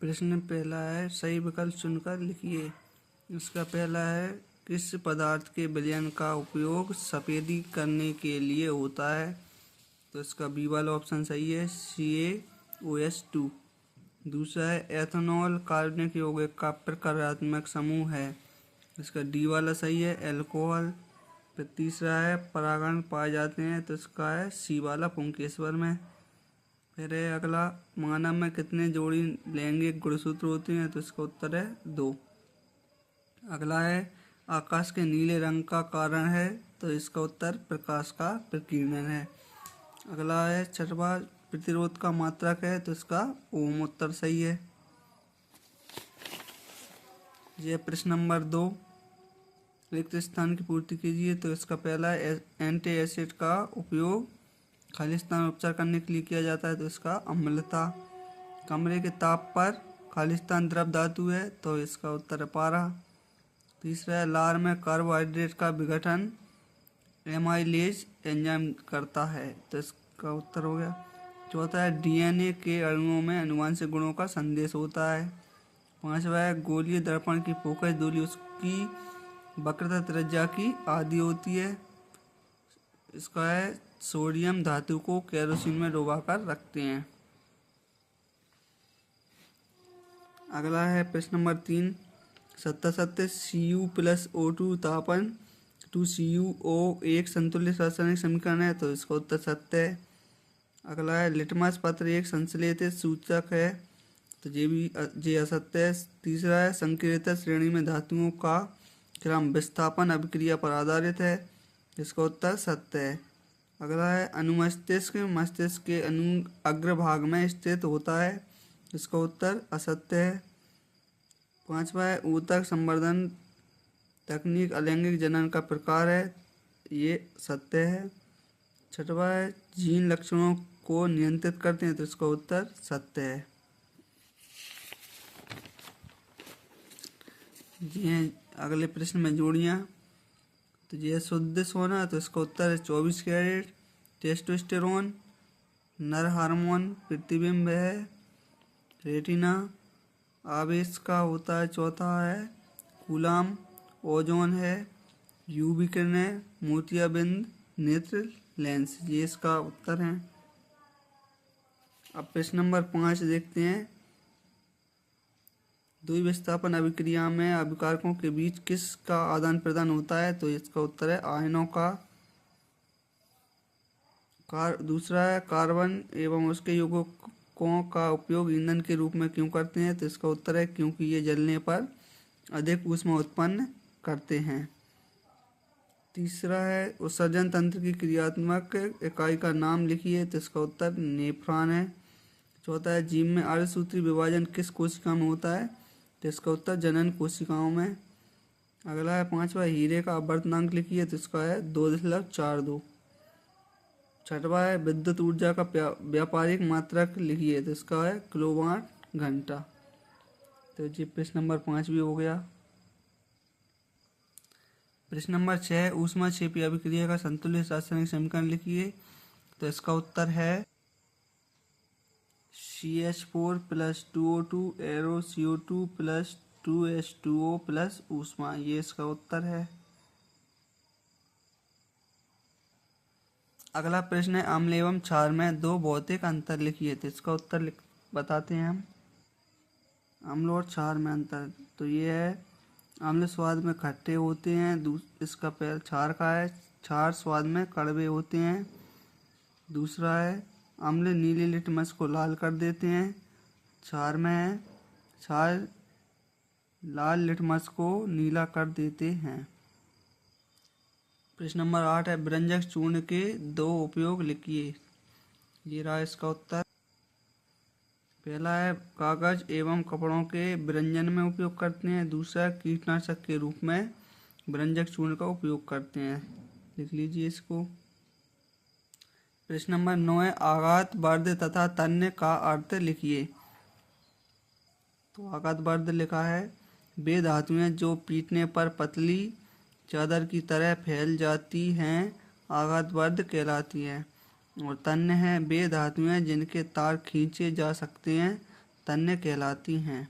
प्रश्न पहला है, सही विकल्प चुनकर लिखिए। इसका पहला है, किस पदार्थ के विलयन का उपयोग सफेदी करने के लिए होता है? तो इसका बी वाला ऑप्शन सही है, CaOH2। दूसरा है, एथेनॉल कार्बनिक यौगिक का प्रकार्यात्मक समूह है। इसका डी वाला सही है, अल्कोहल। फिर तीसरा है, परागण पाए जाते हैं। तो इसका है सी वाला, पुंकेसर में। फिर है अगला, मानव में कितने जोड़ी लैंगिक गुणसूत्र होते हैं? तो इसका उत्तर है 2। अगला है, आकाश के नीले रंग का कारण है। तो इसका उत्तर प्रकाश का प्रकीर्णन है। अगला है छठवां, प्रतिरोध का मात्रक है। तो इसका ओम उत्तर सही है। यह प्रश्न नंबर 2, रिक्त स्थान की पूर्ति कीजिए। तो इसका पहला है, एंटी एसिड का उपयोग खाली स्थान उपचार करने के लिए किया जाता है। तो इसका अम्लता। कमरे के ताप पर खाली स्थान द्रव धातु है। तो इसका उत्तर है पारा। तीसरा है, लार में कार्बोहाइड्रेट का विघटन एमाइलेज एंजाइम करता है। तो इसका उत्तर हो गया। चौथा है, DNA के अणुओं में आनुवंशिक गुणों का संदेश होता है। पांचवा है, गोलीय दर्पण की फोकस दूरी उसकी वक्रता त्रिज्या की आधी होती है। इसका है, सोडियम धातु को केरोसिन में डुबाकर रखते हैं। अगला है प्रश्न नंबर 3, सत्य Cu+O2 तापन 2CuO एक संतुलित रासायनिक समीकरण है। तो इसका उत्तर सत्य है। अगला है, लिटमस पत्र एक संश्लेषित सूचक है। तो ये असत्य है। तीसरा है, संकीर्ण श्रेणी में धातुओं का क्रम विस्थापन अभिक्रिया पर आधारित है। इसका उत्तर सत्य है। अगला है, अनुमस्तिष्क मस्तिष्क के अग्रभाग में स्थित होता है। इसका उत्तर असत्य है। पांचवा है, ऊतक संवर्धन तकनीक अलैंगिक जनन का प्रकार है। ये सत्य है। छठवा है, जीन लक्षणों को नियंत्रित करते हैं। तो इसका उत्तर सत्य है। ये अगले प्रश्न में जोड़ियाँ। तो ये शुद्ध सोना। तो इसका उत्तर है 24 कैरेट। टेस्टोस्टेरोन नर हार्मोन प्रतिबिंब है। रेटिना आवेश का होता है। चौथा है, कूलाम ओजोन है। UV किरणें मोतियाबिंद नेत्र लेंस। ये इसका उत्तर है। अब प्रश्न नंबर 5 देखते हैं। द्विविस्थापन अभिक्रिया में अभिकारकों के बीच किसका आदान प्रदान होता है? तो इसका उत्तर है आयनों का। दूसरा है, कार्बन एवं उसके यौगिकों का उपयोग ईंधन के रूप में क्यों करते हैं? तो इसका उत्तर है क्योंकि ये जलने पर अधिक ऊष्मा उत्पन्न करते हैं। तीसरा है, उत्सर्जन तंत्र की क्रियात्मक इकाई का नाम लिखिए। तो इसका उत्तर नेफ्रॉन है। चौथा है, जीव में अर्धसूत्री विभाजन किस कोशिका में होता है? तो इसका उत्तर जनन कोशिकाओं में। अगला है पांचवा, हीरे का अपवर्तनांक लिखिए। तो इसका है 2.42। छठवा है, विद्युत ऊर्जा का व्यापारिक मात्रक लिखिए। तो इसका है किलोवाट घंटा। तो जी प्रश्न नंबर 5 भी हो गया। प्रश्न नंबर 6, ऊष्माक्षेपी अभिक्रिया का संतुलित रासायनिक समीकरण लिखिए। तो इसका उत्तर है CH4 + 2O2 arrow CO2 + 2H2O + ऊष्मा। ये इसका उत्तर है। अगला प्रश्न है, अम्ल एवं क्षार में 2 भौतिक अंतर लिखिए। तो इसका उत्तर बताते हैं हम। अम्ल और क्षार में अंतर, तो ये है, अम्ल स्वाद में खट्टे होते हैं। इसका पहला क्षार का है, क्षार स्वाद में कड़वे होते हैं। दूसरा है, अम्ल नीले लिटमस को लाल कर देते हैं। क्षार में है, क्षार लाल लिटमस को नीला कर देते हैं। प्रश्न नंबर 8 है, व्यंजक चूर्ण के 2 उपयोग लिखिए। ये रहा इसका उत्तर। पहला है, कागज एवं कपड़ों के व्यंजन में उपयोग करते हैं। दूसरा, कीटनाशक के रूप में व्यंजक चूर्ण का उपयोग करते हैं। लिख लीजिए इसको। प्रश्न नंबर 9 है, आघात वर्ध तथा तन्य का अर्थ लिखिए। तो आघात वर्ध लिखा है, वे धातुएं जो पीटने पर पतली चादर की तरह फैल जाती हैं, आघात वर्ध कहलाती हैं। और तन्य है, वे धातुएं जिनके तार खींचे जा सकते हैं, तन्य कहलाती हैं।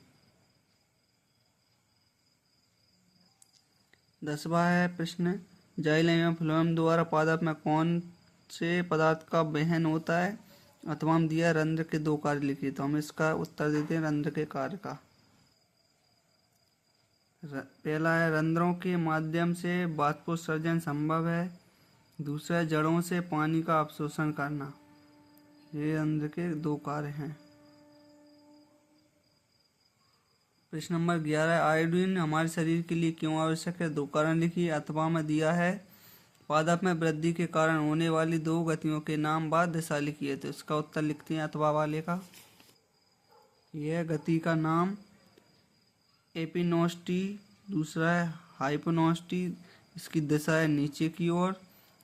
10वां है प्रश्न, जाइलम एवं फ्लोएम द्वारा पादप में कौन से पदार्थ का वहन होता है? अथवा हम दिया रंध्र के 2 कार्य लिखिए, तो हम इसका उत्तर देते हैं रंध्र के कार्य का। पहला है रंध्रों के माध्यम से बाष्पोत्सर्जन संभव है। दूसरा है जड़ों से पानी का अवशोषण करना। ये रंध्र के 2 कार्य हैं। प्रश्न नंबर 11, आयोडीन हमारे शरीर के लिए क्यों आवश्यक है? 2 कारण लिखिए। अथवा में दिया है पादप में वृद्धि के कारण होने वाली 2 गतियों के नाम व दिशा लिखिए, तो इसका उत्तर लिखते हैं अथवा वाले का। यह गति का नाम एपिनोस्टी, दूसरा है हाइपोनोस्टी, इसकी दिशा है नीचे की ओर,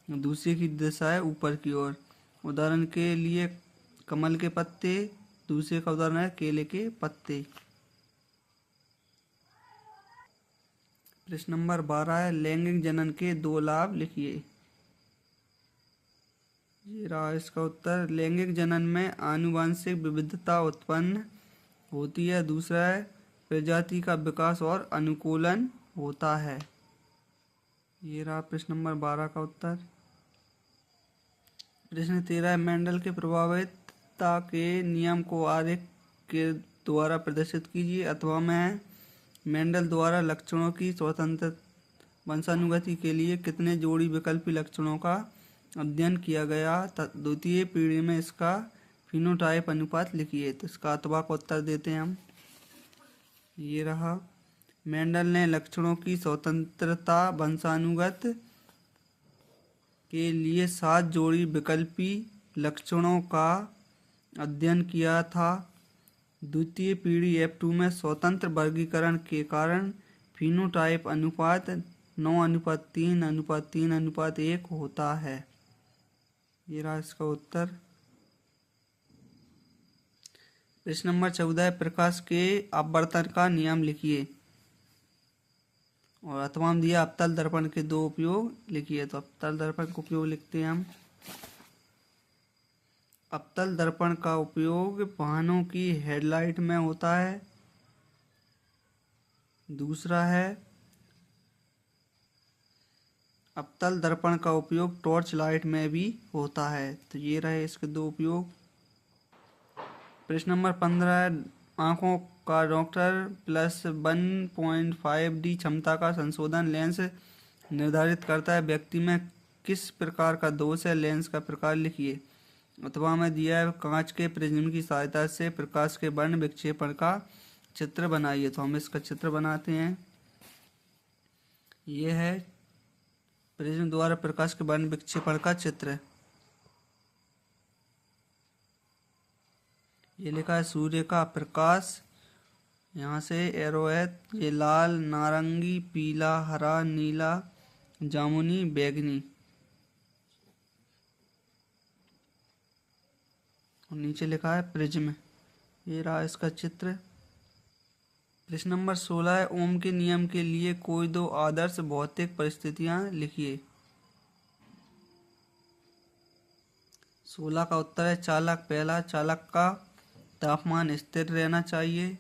दूसरे की दिशा है ऊपर की ओर। उदाहरण के लिए कमल के पत्ते, दूसरे का उदाहरण है केले के पत्ते। प्रश्न नंबर 12 है लैंगिक जनन के 2 लाभ लिखिए। ये रहा इसका उत्तर। लैंगिक जनन में आनुवंशिक विविधता उत्पन्न होती है। दूसरा है प्रजाति का विकास और अनुकूलन होता है। ये रहा प्रश्न नंबर 12 का उत्तर। प्रश्न 13 है मेंडल के प्रभावितता के नियम को आरेख के द्वारा प्रदर्शित कीजिए। अथवा में मेंडल द्वारा लक्षणों की स्वतंत्र वंशानुगति के लिए कितने जोड़ी विकल्पी लक्षणों का अध्ययन किया गया? द्वितीय पीढ़ी में इसका फिनोटाइप अनुपात लिखिए, तो इसका अथवा का उत्तर देते हैं हम। ये रहा मेंडल ने लक्षणों की स्वतंत्रता वंशानुगत के लिए 7 जोड़ी विकल्पी लक्षणों का अध्ययन किया था। द्वितीय पीढ़ी F2 में स्वतंत्र वर्गीकरण के कारण फिनोटाइप अनुपात 9:3:3:1 होता है। ये रहा इसका उत्तर। प्रश्न नंबर 14 है प्रकाश के अपवर्तन का नियम लिखिए। और अथवा दिया अवतल दर्पण के 2 उपयोग लिखिए, तो अवतल दर्पण का उपयोग लिखते हैं हम। अवतल दर्पण का उपयोग वाहनों की हेडलाइट में होता है। दूसरा है अवतल दर्पण का उपयोग टॉर्च लाइट में भी होता है। तो ये रहे इसके 2 उपयोग। प्रश्न नंबर 15 है आंखों का डॉक्टर +1.5D क्षमता का संशोधन लेंस निर्धारित करता है। व्यक्ति में किस प्रकार का दोष है? लेंस का प्रकार लिखिए। अथवा में दिया है कांच के प्रिज्म की सहायता से प्रकाश के वर्ण विक्षेपण का चित्र बनाइए, तो हम इसका चित्र बनाते हैं। यह है प्रिज्म द्वारा प्रकाश के वर्ण विक्षेपण का चित्र। ये लिखा है सूर्य का प्रकाश, यहाँ से एरो है, ये लाल, नारंगी, पीला, हरा, नीला, जामुनी, बैंगनी। और नीचे लिखा है प्रिज्म। ये रहा इसका चित्र। प्रश्न नंबर 16 है ओम के नियम के लिए कोई 2 आदर्श भौतिक परिस्थितियां लिखिए। 16 का उत्तर है चालक। पहला, चालक का तापमान स्थिर रहना चाहिए।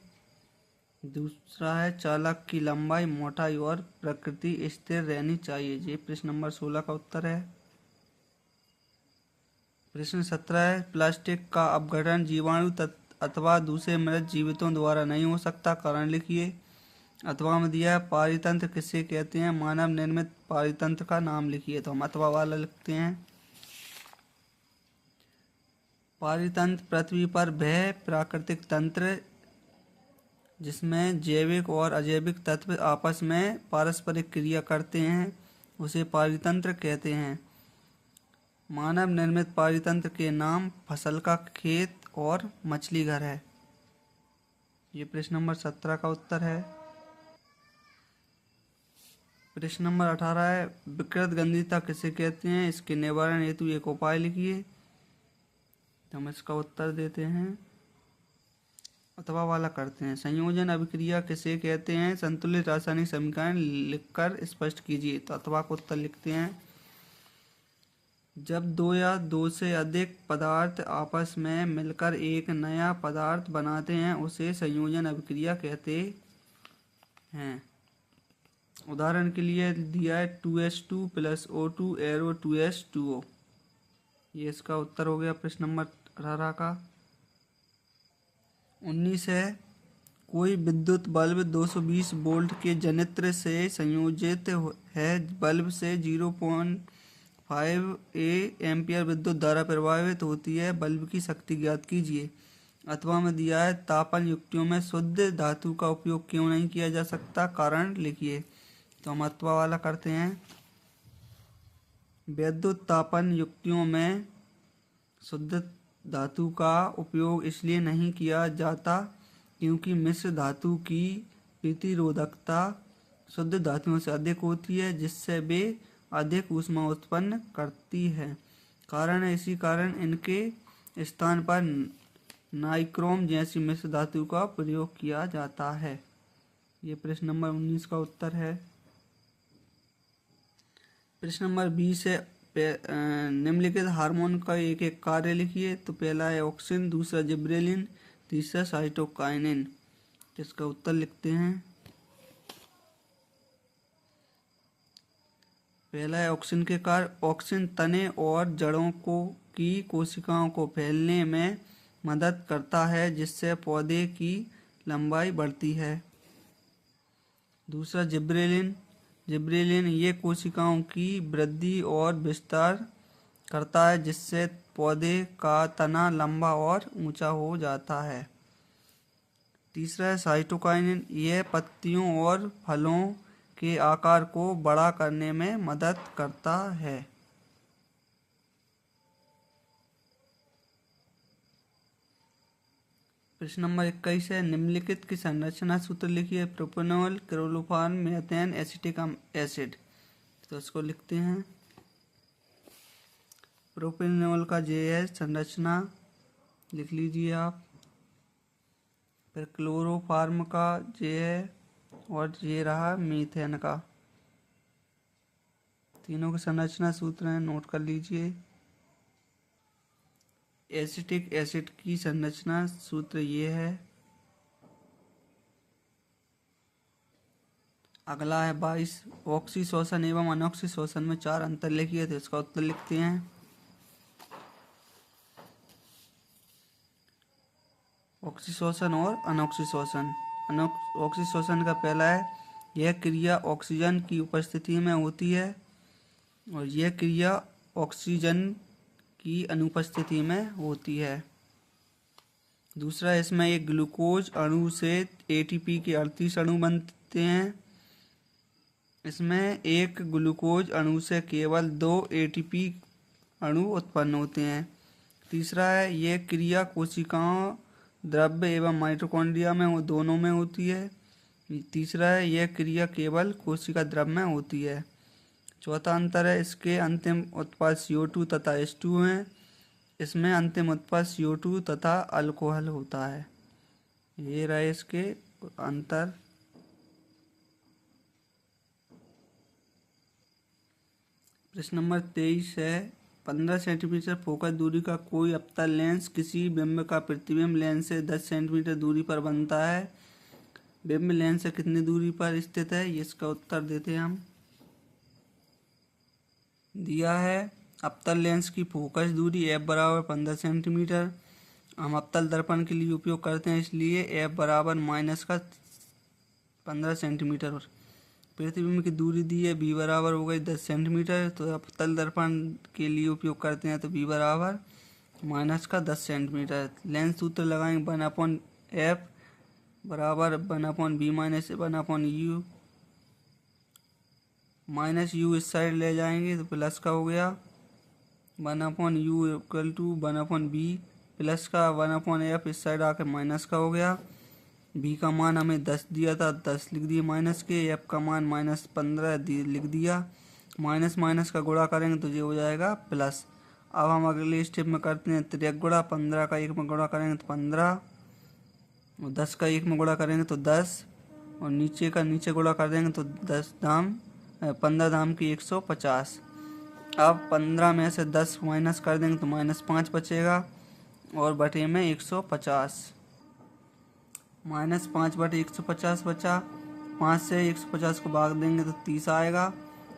दूसरा है चालक की लंबाई, मोटाई और प्रकृति स्थिर रहनी चाहिए। ये प्रश्न नंबर 16 का उत्तर है। प्रश्न 17 है प्लास्टिक का अपघटन जीवाणु अथवा दूसरे मृत जीवितों द्वारा नहीं हो सकता। कारण लिखिए। अथवा में दिया है पारितंत्र किसे कहते हैं? मानव निर्मित पारितंत्र का नाम लिखिए, तो हम अथवा वाला लिखते हैं। पारितंत्र पृथ्वी पर वह प्राकृतिक तंत्र जिसमें जैविक और अजैविक तत्व आपस में पारस्परिक क्रिया करते हैं उसे पारितंत्र कहते हैं। मानव निर्मित पारितंत्र के नाम फसल का खेत और मछली घर है। ये प्रश्न नंबर 17 का उत्तर है। प्रश्न नंबर 18 है विकृत गंधीता किसे कहते हैं? इसके निवारण हेतु एक उपाय लिखिए, तो हम इसका उत्तर देते हैं अथवा वाला करते हैं। संयोजन अभिक्रिया किसे कहते हैं? संतुलित रासायनिक समीकरण लिखकर स्पष्ट कीजिए, तो अथवा को उत्तर लिखते हैं। जब दो या दो से अधिक पदार्थ आपस में मिलकर एक नया पदार्थ बनाते हैं उसे संयोजन अभिक्रिया कहते हैं। उदाहरण के लिए दिया है 2H2 plus O2 arrow 2H2O। ये इसका उत्तर हो गया प्रश्न नंबर 18 का। 19 है, कोई विद्युत बल्ब 220 वोल्ट के जनित्र से संयोजित है। बल्ब से 0.5 एम्पियर विद्युत धारा प्रवाहित होती है। बल्ब की शक्ति ज्ञात कीजिए। अथवा में दिया है तापन युक्तियों में शुद्ध धातु का उपयोग क्यों नहीं किया जा सकता, कारण लिखिए। तो हम अथवा वाला करते हैं। विद्युत तापन युक्तियों में शुद्ध धातु का उपयोग इसलिए नहीं किया जाता क्योंकि मिश्र धातु की प्रतिरोधकता शुद्ध धातुओं से अधिक होती है, जिससे वे अधिक ऊष्मा उत्पन्न करती है। कारण है, इसी कारण इनके स्थान पर नाइक्रोम जैसी मिश्र धातु का प्रयोग किया जाता है। ये प्रश्न नंबर 19 का उत्तर है। प्रश्न नंबर 20 है, निम्नलिखित हार्मोन का एक एक कार्य लिखिए। तो पहला है ऑक्सिन, दूसरा जिब्रेलिन, तीसरा साइटोकाइनिन। इसका उत्तर लिखते हैं। पहला है ऑक्सिन के कार्य। ऑक्सिन तने और जड़ों की कोशिकाओं को फैलने में मदद करता है, जिससे पौधे की लंबाई बढ़ती है। दूसरा जिब्रेलिन। जिब्रेलिन ये कोशिकाओं की वृद्धि और विस्तार करता है, जिससे पौधे का तना लंबा और ऊंचा हो जाता है। तीसरा है साइटोकाइनिन। यह पत्तियों और फलों के आकार को बड़ा करने में मदद करता है। प्रश्न नंबर 21 है, निम्नलिखित की संरचना सूत्र लिखिए। Propanol, chloroform, methane, acetic acid. तो इसको लिखते हैं। प्रोपेनॉल का जे है संरचना, लिख लीजिए आप। फिर क्लोरोफॉर्म का जे है और ये रहा मीथेन का। तीनों के संरचना सूत्र हैं, नोट कर लीजिए। एसिटिक एसिड की संरचना सूत्र ये है। अगला है 22, ऑक्सी शोषण एवं अनॉक्सी शोषण में 4 अंतर लिखिए। तो इसका उत्तर लिखते हैं। ऑक्सी शोषण और अनॉक्सी शोषण। ऑक्सी शोषण का पहला है, यह क्रिया ऑक्सीजन की उपस्थिति में होती है और यह क्रिया ऑक्सीजन की अनुपस्थिति में होती है। दूसरा, इसमें एक ग्लूकोज अणु से एटीपी के 38 अणु बनते हैं। इसमें एक ग्लूकोज अणु से केवल 2 एटीपी अणु उत्पन्न होते हैं। तीसरा है, यह क्रिया कोशिकाओं, द्रव्य एवं माइटोकॉन्ड्रिया में दोनों में होती है। तीसरा है, यह क्रिया केवल कोशिका द्रव्य में होती है। चौथा अंतर है, इसके अंतिम उत्पाद CO2 तथा H2 हैं। इसमें अंतिम उत्पाद CO2 तथा अल्कोहल होता है। ये रहे इसके अंतर। प्रश्न नंबर 23 है, 15 सेंटीमीटर फोकस दूरी का कोई अवतल लेंस किसी बिंब का प्रतिबिंब लेंस से 10 सेंटीमीटर दूरी पर बनता है। बिंब लेंस से कितनी दूरी पर स्थित है, इसका उत्तर देते हैं हम। दिया है अवतल लेंस की फोकस दूरी f बराबर 15 सेंटीमीटर। हम अवतल दर्पण के लिए उपयोग करते हैं, इसलिए f बराबर -15 सेंटीमीटर। प्रतिबिंब की दूरी दी है, b बराबर हो गई 10 सेंटीमीटर। तो अवतल दर्पण के लिए उपयोग करते हैं, तो b बराबर -10 सेंटीमीटर। लेंस सूत्र लगाएंगे 1/f बराबर 1/b माइनस 1/u। -u इस साइड ले जाएंगे तो प्लस का हो गया। 1/u equal to 1/b plus का 1/f इस साइड आकर माइनस का हो गया। b का मान हमें 10 दिया था, 10 लिख दिए माइनस के। f का मान -15 लिख दिया। माइनस माइनस का गुणा करेंगे तो ये हो जाएगा प्लस। अब हम अगले स्टेप में करते हैं तिर्यक गुणा। 15 का 1 में गुणा करेंगे तो 15 और 10 का 1 में गुणा करेंगे तो 10 और नीचे का नीचे गुणा कर देंगे तो 15 दाम की 150। अब 15 में से 10 माइनस कर देंगे तो -5 बचेगा और बटे में 150, -5 बटे 150 बचा। 5 से 150 को भाग देंगे तो 30 आएगा,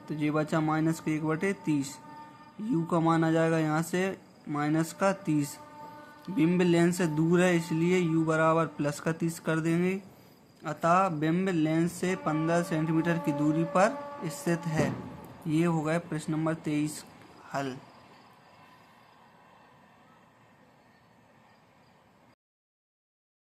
तो ये बचा -1/30। u का मान आ जाएगा यहाँ से -30। बिंब लेंस से दूर है इसलिए u बराबर +30 कर देंगे। अतः बिंब लेंस से 15 सेंटीमीटर की दूरी पर स्थित है। ये हो गया प्रश्न नंबर 23 हल।